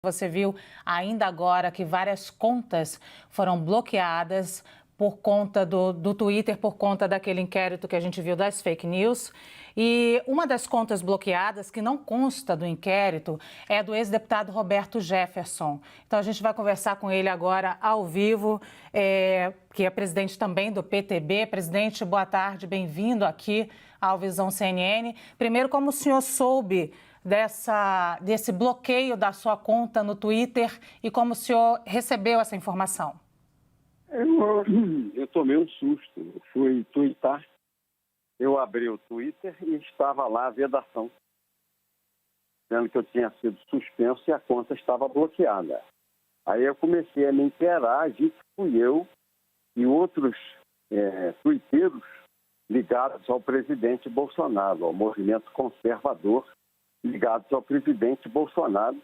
Você viu ainda agora que várias contas foram bloqueadas por conta do Twitter, por conta daquele inquérito que a gente viu das fake news. E uma das contas bloqueadas, que não consta do inquérito, é do ex-deputado Roberto Jefferson. Então a gente vai conversar com ele agora ao vivo, que é presidente também do PTB. Presidente, boa tarde, bem-vindo aqui ao Visão CNN. Primeiro, como o senhor soube desse bloqueio da sua conta no Twitter e como o senhor recebeu essa informação? Eu tomei um susto. Eu fui twittar, eu abri o Twitter e estava lá a vedação, dizendo que eu tinha sido suspenso e a conta estava bloqueada. Aí eu comecei a me inteirar, vi que fui eu e outros tuiteiros ligados ao presidente Bolsonaro, ao movimento conservador, ligados ao presidente Bolsonaro.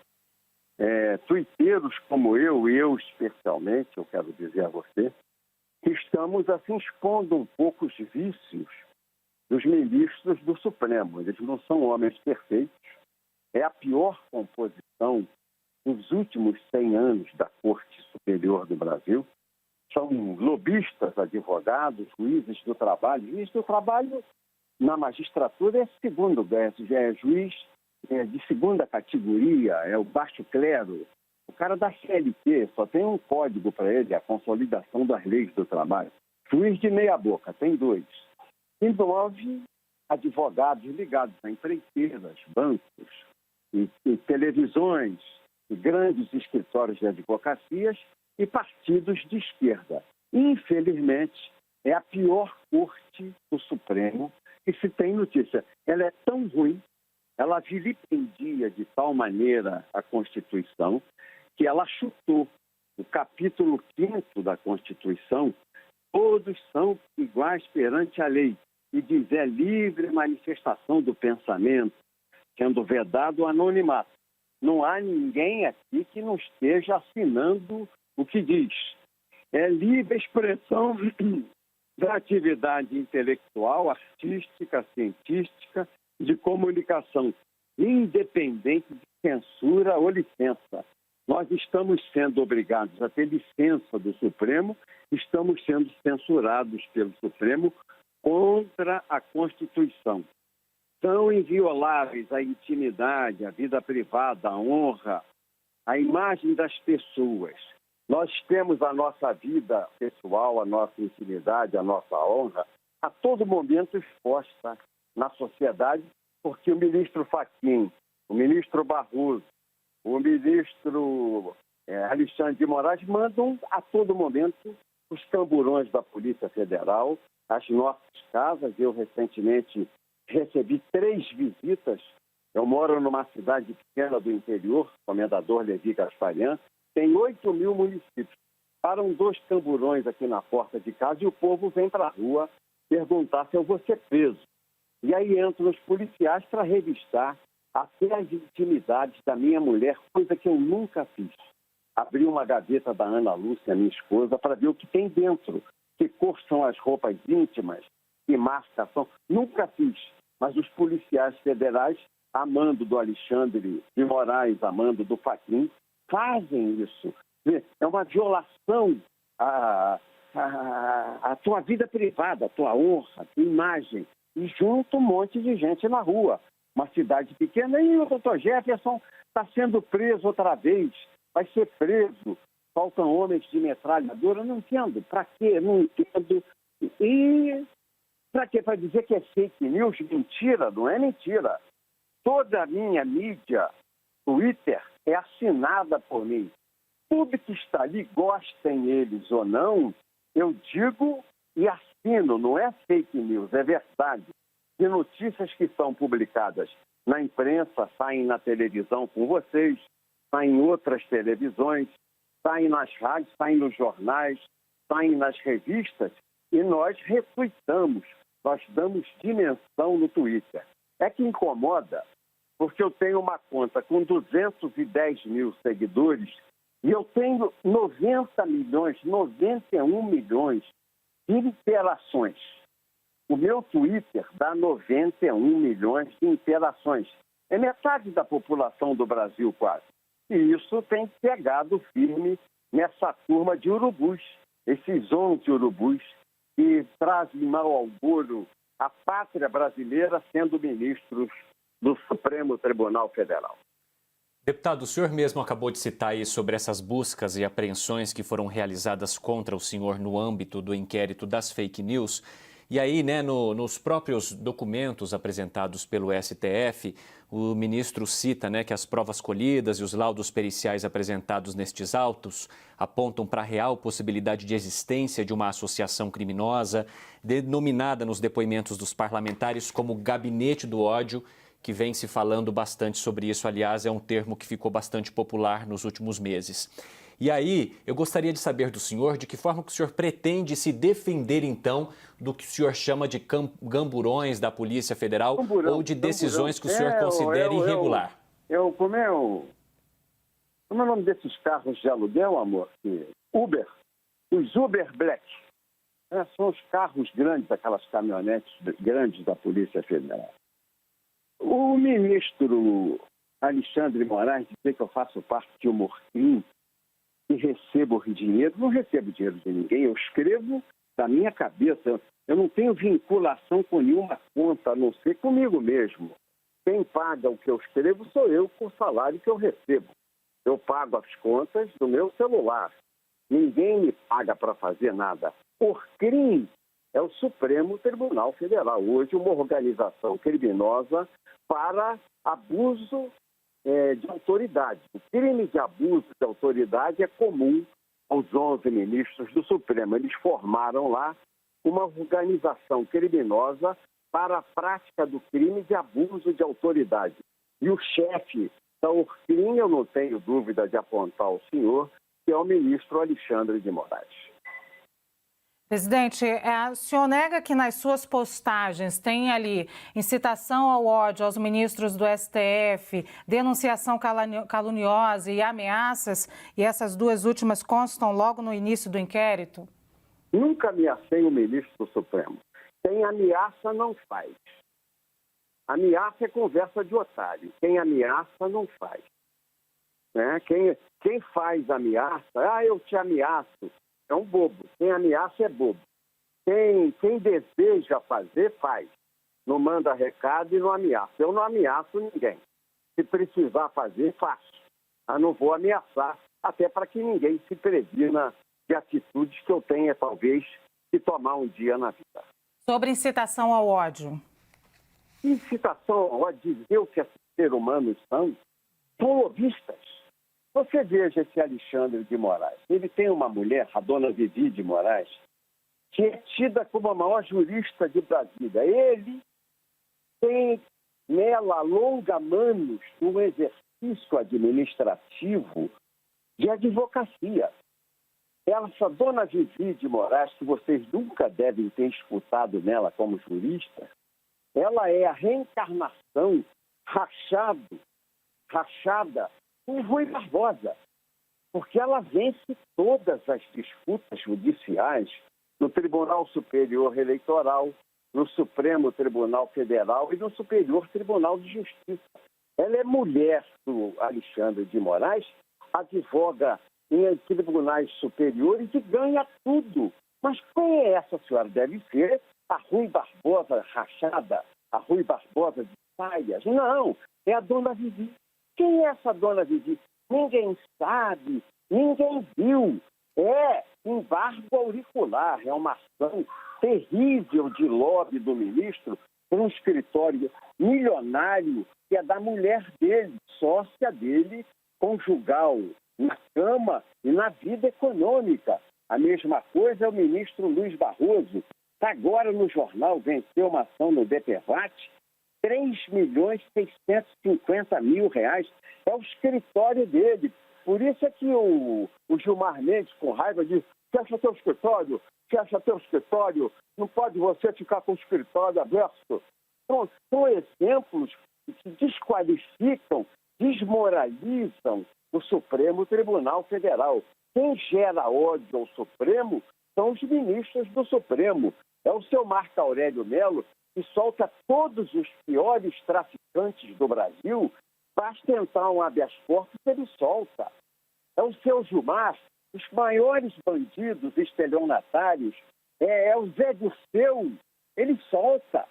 Tuiteiros como eu, e eu especialmente, eu quero dizer a você, que estamos assim expondo um pouco os vícios dos ministros do Supremo. Eles não são homens perfeitos. É a pior composição dos últimos 100 anos da Corte Superior do Brasil. São lobistas, advogados, juízes do trabalho. Juiz do trabalho na magistratura é juiz de segunda categoria, é o baixo clero. O cara da CLT só tem um código para ele, a consolidação das leis do trabalho. Juiz de meia boca, tem 2. E 9 advogados ligados a empreiteiras, bancos e televisões, e grandes escritórios de advocacias e partidos de esquerda. Infelizmente, é a pior corte do Supremo que se tem notícia. Ela é tão ruim, ela vilipendia de tal maneira a Constituição que ela chutou o capítulo 5º da Constituição: todos são iguais perante a lei, e diz: é livre manifestação do pensamento, sendo vedado o anonimato. Não há ninguém aqui que não esteja assinando o que diz. É livre expressão da atividade intelectual, artística, científica, de comunicação, independente de censura ou licença. Nós estamos sendo obrigados a ter licença do Supremo, estamos sendo censurados pelo Supremo contra a Constituição. São invioláveis a intimidade, a vida privada, a honra, a imagem das pessoas. Nós temos a nossa vida pessoal, a nossa intimidade, a nossa honra, a todo momento exposta na sociedade, porque o ministro Fachin, o ministro Barroso, o ministro Alexandre de Moraes mandam a todo momento os camburões da Polícia Federal às nossas casas. Eu recentemente recebi 3 visitas. Eu moro numa cidade pequena do interior, Comendador Levi Gasparian, tem 8 mil municípios. Param 2 camburões aqui na porta de casa e o povo vem para a rua perguntar se eu vou ser preso. E aí entram os policiais para revistar até as intimidades da minha mulher, coisa que eu nunca fiz. Abri uma gaveta da Ana Lúcia, minha esposa, para ver o que tem dentro, que cor são as roupas íntimas, que marca são. Nunca fiz, mas os policiais federais, a mando do Alexandre de Moraes, a mando do Fachin, fazem isso. É uma violação à tua vida privada, à tua honra, à tua imagem. E junto um monte de gente na rua. Uma cidade pequena. E o doutor Jefferson está sendo preso outra vez. Vai ser preso. Faltam homens de metralhadora. Não entendo. Para quê? Não entendo. E para quê? Para dizer que é fake news? Mentira. Não é mentira. Toda a minha mídia, Twitter, é assinada por mim. Tudo que está ali, gostem eles ou não, eu digo e assino. Não é fake news, é verdade. E notícias que são publicadas na imprensa, saem na televisão com vocês, saem em outras televisões, saem nas rádios, saem nos jornais, saem nas revistas, e nós retweetamos, nós damos dimensão no Twitter. É que incomoda, porque eu tenho uma conta com 210 mil seguidores e eu tenho 90 milhões, 91 milhões de interações. O meu Twitter dá 91 milhões de interações. É metade da população do Brasil, quase. E isso tem pegado firme nessa turma de urubus, esses 11 urubus que trazem mau augúrio à pátria brasileira sendo ministros do Supremo Tribunal Federal. Deputado, o senhor mesmo acabou de citar aí sobre essas buscas e apreensões que foram realizadas contra o senhor no âmbito do inquérito das fake news. E aí, né, nos próprios documentos apresentados pelo STF, o ministro cita, né, que as provas colhidas e os laudos periciais apresentados nestes autos apontam para a real possibilidade de existência de uma associação criminosa, denominada nos depoimentos dos parlamentares como gabinete do ódio, que vem se falando bastante sobre isso. Aliás, é um termo que ficou bastante popular nos últimos meses. E aí, eu gostaria de saber do senhor de que forma que o senhor pretende se defender, então, do que o senhor chama de gamburões da Polícia Federal ou de decisões que o senhor considera irregular. Como é o nome desses carros de aluguel, amor? Uber. Os Uber Black. São os carros grandes, aquelas caminhonetes grandes da Polícia Federal. O ministro Alexandre de Moraes dizer que eu faço parte de um morcrim e recebo dinheiro. Não recebo dinheiro de ninguém, eu escrevo da minha cabeça. Eu não tenho vinculação com nenhuma conta, a não ser comigo mesmo. Quem paga o que eu escrevo sou eu com o salário que eu recebo. Eu pago as contas do meu celular. Ninguém me paga para fazer nada. Orcrim é o Supremo Tribunal Federal. Hoje, uma organização criminosa para abuso de autoridade. O crime de abuso de autoridade é comum aos 11 ministros do Supremo. Eles formaram lá uma organização criminosa para a prática do crime de abuso de autoridade. E o chefe da Orcrim, eu não tenho dúvida de apontar ao senhor, que é o ministro Alexandre de Moraes. Presidente, o senhor nega que nas suas postagens tem ali incitação ao ódio aos ministros do STF, denunciação caluniosa e ameaças, e essas duas últimas constam logo no início do inquérito? Nunca ameacei o ministro do Supremo. Quem ameaça não faz. Ameaça é conversa de otário. Quem ameaça não faz. Né? Quem faz ameaça, eu te ameaço. É um bobo. Quem ameaça é bobo. Quem deseja fazer, faz. Não manda recado e não ameaça. Eu não ameaço ninguém. Se precisar fazer, faço. Eu não vou ameaçar, até para que ninguém se previna de atitudes que eu tenha, talvez, que tomar um dia na vida. Sobre incitação ao ódio. Incitação ao ódio, dizer o que esses seres humanos são lobistas. Você veja esse Alexandre de Moraes. Ele tem uma mulher, a dona Vivi de Moraes, que é tida como a maior jurista de Brasília. Ele tem nela longa-manos um exercício administrativo de advocacia. Essa dona Vivi de Moraes, que vocês nunca devem ter escutado nela como jurista, ela é a reencarnação rachada com Rui Barbosa, porque ela vence todas as disputas judiciais no Tribunal Superior Eleitoral, no Supremo Tribunal Federal e no Superior Tribunal de Justiça. Ela é mulher do Alexandre de Moraes, advoga em tribunais superiores e ganha tudo. Mas quem é essa senhora? Deve ser a Rui Barbosa rachada, a Rui Barbosa de saias. Não, é a dona Vivi. Quem é essa dona Vivi? Ninguém sabe, ninguém viu. É embargo auricular, é uma ação terrível de lobby do ministro por um escritório milionário que é da mulher dele, sócia dele, conjugal, na cama e na vida econômica. A mesma coisa é o ministro Luiz Barroso, que agora no jornal venceu uma ação no DPVAT, R$3.650.000. É o escritório dele. Por isso é que o Gilmar Mendes, com raiva, diz: fecha teu escritório, não pode você ficar com o escritório aberto. Então, são exemplos que desqualificam, desmoralizam o Supremo Tribunal Federal. Quem gera ódio ao Supremo são os ministros do Supremo. É o seu Marco Aurélio Melo, que solta todos os piores traficantes do Brasil Basta entrar um habeas corpus, ele solta. É o seu Gilmar, os maiores bandidos estelionatários, é o Zé Dirceu, ele solta.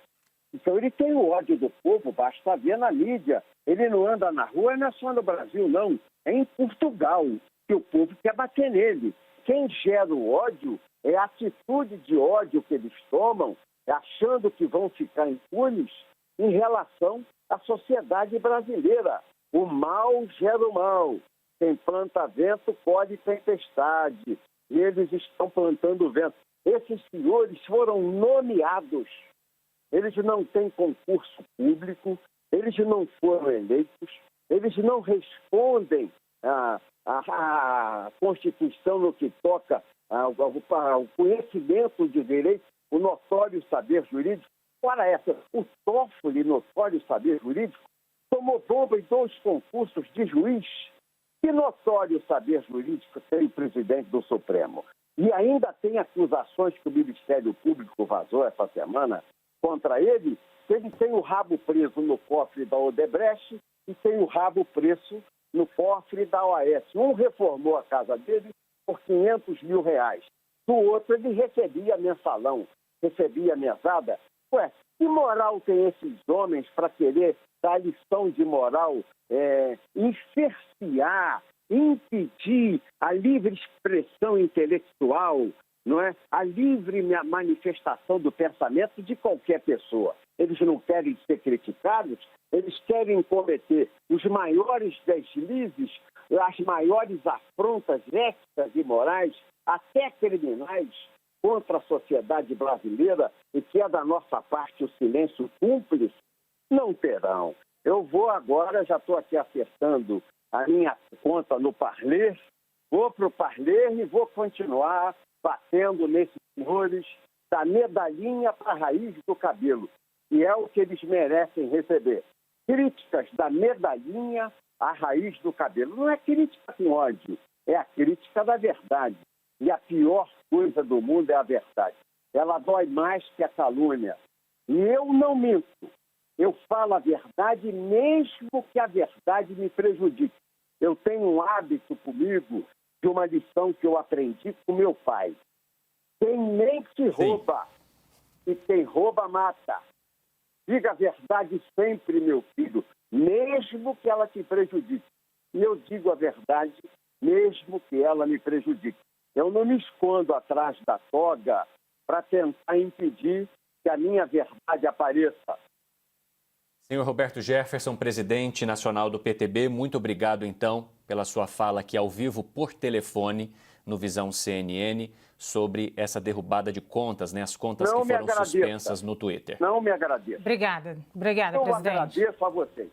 Então ele tem o ódio do povo, basta ver na mídia. Ele não anda na rua, não é só no Brasil, não. É em Portugal que o povo quer bater nele. Quem gera o ódio é a atitude de ódio que eles tomam, achando que vão ficar impunes em relação à sociedade brasileira. O mal gera o mal. Quem planta vento colhe tempestade. E eles estão plantando vento. Esses senhores foram nomeados. Eles não têm concurso público, eles não foram eleitos, eles não respondem à Constituição no que toca ao conhecimento de direito, o notório saber jurídico. Ora essa, o TOEFL, notório saber jurídico, tomou bomba em 2 concursos de juiz. Que notório saber jurídico tem o presidente do Supremo? E ainda tem acusações que o Ministério Público vazou essa semana contra ele, que ele tem o rabo preso no cofre da Odebrecht e tem o rabo preso no cofre da OAS. Um reformou a casa dele por R$500 mil. Do outro, ele recebia mensalão, recebia mesada. Ué, que moral tem esses homens para querer dar lição de moral, cercear, impedir a livre expressão intelectual, não é? A livre manifestação do pensamento de qualquer pessoa. Eles não querem ser criticados, eles querem cometer os maiores deslizes, as maiores afrontas éticas e morais, até criminais, contra a sociedade brasileira, e que é da nossa parte o silêncio cúmplice, não terão. Eu vou agora, já estou aqui acertando a minha conta no Parler, vou para o Parler e vou continuar batendo nesses senhores da medalhinha para a raiz do cabelo, e é o que eles merecem receber. Críticas da medalhinha à raiz do cabelo. Não é crítica com ódio, é a crítica da verdade. E a pior coisa do mundo é a verdade. Ela dói mais que a calúnia. E eu não minto. Eu falo a verdade mesmo que a verdade me prejudique. Eu tenho um hábito comigo de uma lição que eu aprendi com meu pai. Quem mente rouba, e quem rouba mata. Diga a verdade sempre, meu filho, mesmo que ela te prejudique. E eu digo a verdade, mesmo que ela me prejudique. Eu não me escondo atrás da toga para tentar impedir que a minha verdade apareça. Senhor Roberto Jefferson, presidente nacional do PTB, muito obrigado, então, pela sua fala aqui ao vivo por telefone no Visão CNN sobre essa derrubada de contas, né? As contas que foram suspensas no Twitter. Não me agradeça. Obrigada, presidente. Eu agradeço a vocês.